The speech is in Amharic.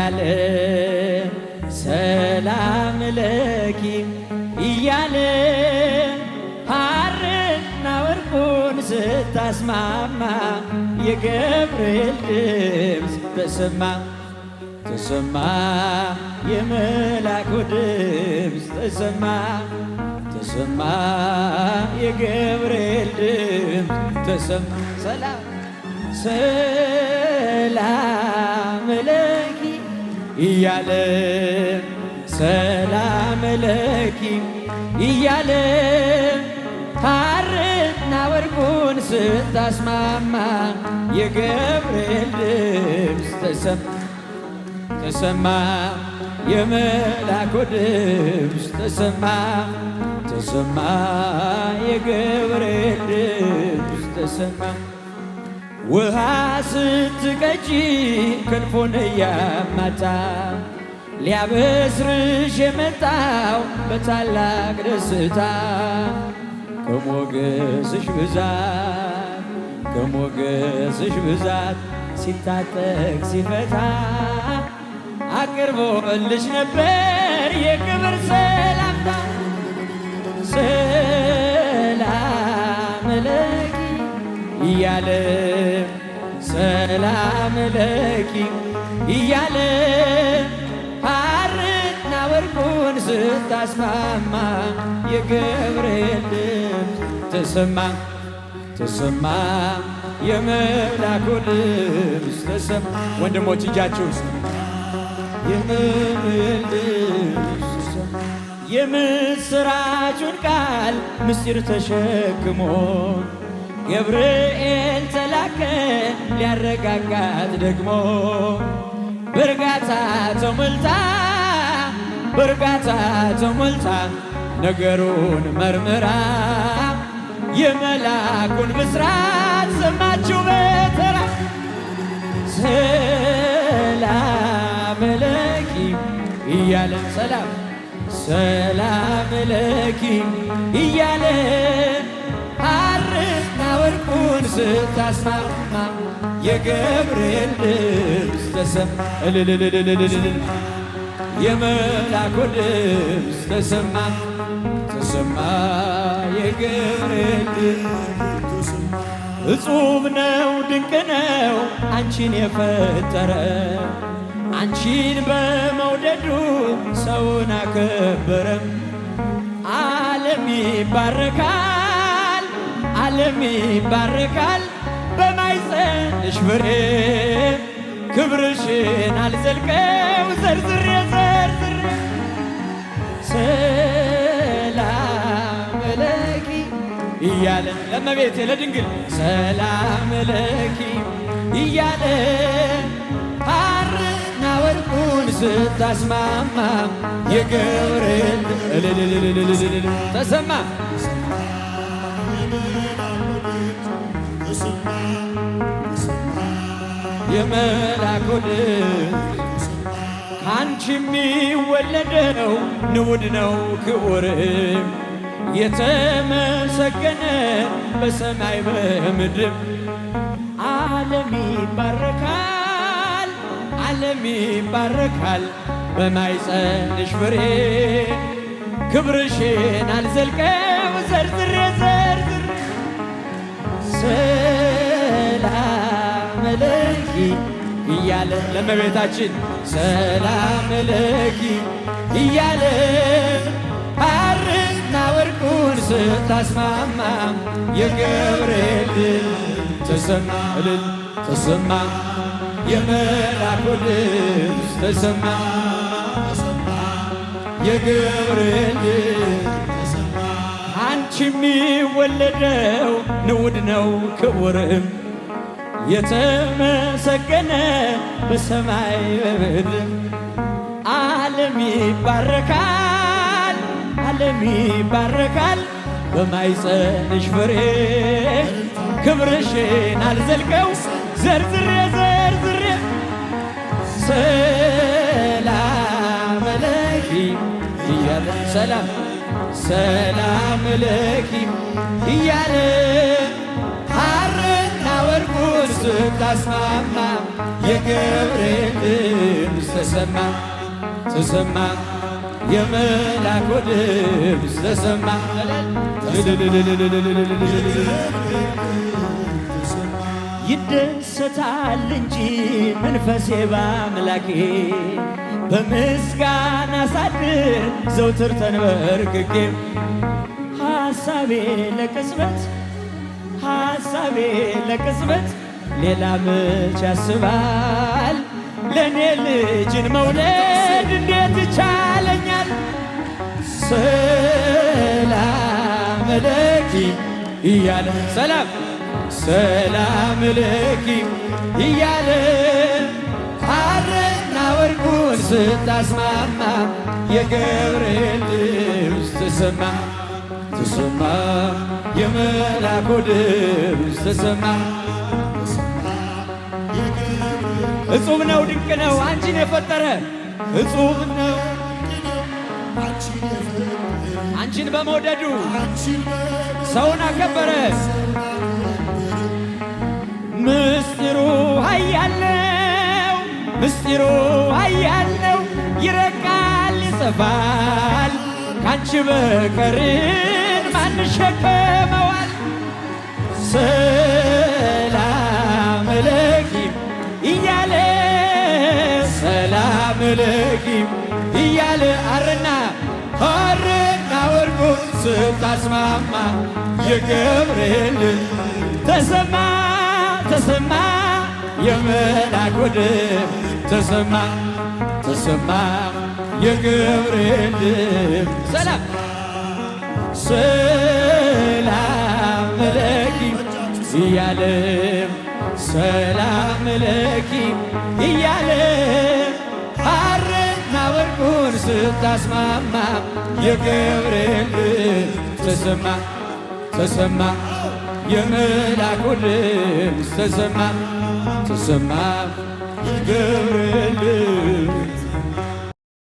እያለ ሰላም ለኪ እያለ ሐርና ወርቁን ስታስማማ የገብርኤል ድምፅ ተሰማ ተሰማ የመላኩ ድምፅ ተሰማ ተሰማ የገብርኤል ድምፅ ተሰማ ሰላም ሰላም ለኪ እያለ ሰላም ለኪ እያለ ሐርና ወርቁን ስታስማማ የገብርኤል ድምፅ ተሰማ ተሰማ የመላኩ ድምፅ ተሰማ ተሰማ የገብርኤል ድምፅ ተሰማ ውሃ ስትቀጂ ክንፉን እያማታ ሊያበስርሽ የመጣው በታላቅ ደስታ ከሞገስሽ ብዛት ሲታጠቅ ሲፈታ አቅርቦልሽ ነበር የክብር ሰላምታ ሰላም ለኪ እያለ ሰላም ለኪ እያለ ሐርና ወርቁን ስታስማማ የገብርኤል ድምፅ ተሰማ ተሰማ የመላኩ ድምፅ ተሰማ ወንድሞች እጃችሁ የገብርኤል ድምፅ ተሰማ የምስራቹን ቃል ምስጢር ተሸክሞ ገብርኤል ተላከ ሊያረጋጋት ደግሞ በእርጋታ ተሞልታ ነገሩን መርምራ የመላኩን ብስራት ሰማችሁ በተራ ሰላም ለኪ እያለ ሰላም ለኪ እያለ ሐርና ወርቁን ስታስማማ የገብርኤል ድምፅ ተሰማ የመላኩ ድምፅ ተሰማ ተሰማ የገብርኤል ድምፅ እጹብ ነው ድንቅ ነው አንቺን የፈጠረ አንቺን በመውደዱ ሰውን አከበረም ዓለም ይባረካል በማኅፀንሽ ፍሬ ክብርሽን አልዘልቀው ዘርዝሬ ሰላም ለኪ እያለ ለእመቤቴ ለድንግል ሰላም ለኪ እያለ ሐርና ወርቁን ስታስማማ የገብርኤል ተሰማ የመላኩ ድምፅ ከአንቺ የሚወለደው ንዑድ ነው ክቡር የተመሰገነ በሰማይ በምድር ዓለም ይባረካል በማኅፀንሽ ፍሬ ክብርሽን አልዘልቀው ዘርዝሬ ሰላም ለኪ እያለ ለእመቤታችን ሰላም ለኪ እያለ ሐርና ወርቁን ስታስማማ የገብርኤል ድምፅ ተሰማ የመላኩ ድምፅ ተሰማ የገብርኤል ድምፅ አንቺ የሚወለደው ንዑድ ነው ክቡርም የተመሰገነ በሰማይ በምድር ዓለም ይባረካል በማኅፀንሽ ፍሬ ክብርሽን አልዘልቀው ዘርዝሬ ሰላም ለኪ እያለ ሰላም ለኪ እያለ ሐርና ወርቁን ወርቁን ስታስማማ የገብርኤል ድምፅ ተሰማ ተሰማ የመላኩ ድምፅ ተሰማ ይደሰታል እንጂ መንፈሴ በአምላኬ በምስጋና ሳድር ዘውትር ተንበርክኬ ሐሳቤ ለቅጽበት ሌላ መች ያስባል ለእኔ ልጅን መውለድ እንዴት ይቻለኛል ሰላም ለኪ እያለ ሰላም ለኪ እያለ ሐርና ወርቁን ስታስማማ የገብርኤል ድምፅ ተሰማ ተሰማ የመላኩ ድምፅ ተሰማ እጹብ ነው ድንቅ ነው አንቺን የፈጠረ እጹብ ነው አንቺን በመውደዱ ሰውን አከበረ ምስጢሩ ኃያል ነው ይረቃል ይጽፋል ካንቺ በቀርን ማን ይሸከመዋል ሰላም ለኪ እያለ ሰላም ለኪ እያለ ሐርና ወርቁን ስታስማማ የገብርኤል ተሰማ የመላኩ ድምፅ ተሰማ የገብርኤል ድምፅ ሰላም ለኪ እያለ ሰላም ለኪ እያለ ሐርና ወርቁን ስታስማማ የገብርኤል ድምፅ ተሰማ የመላኩ ድምፅ ተሰማ የገብርኤል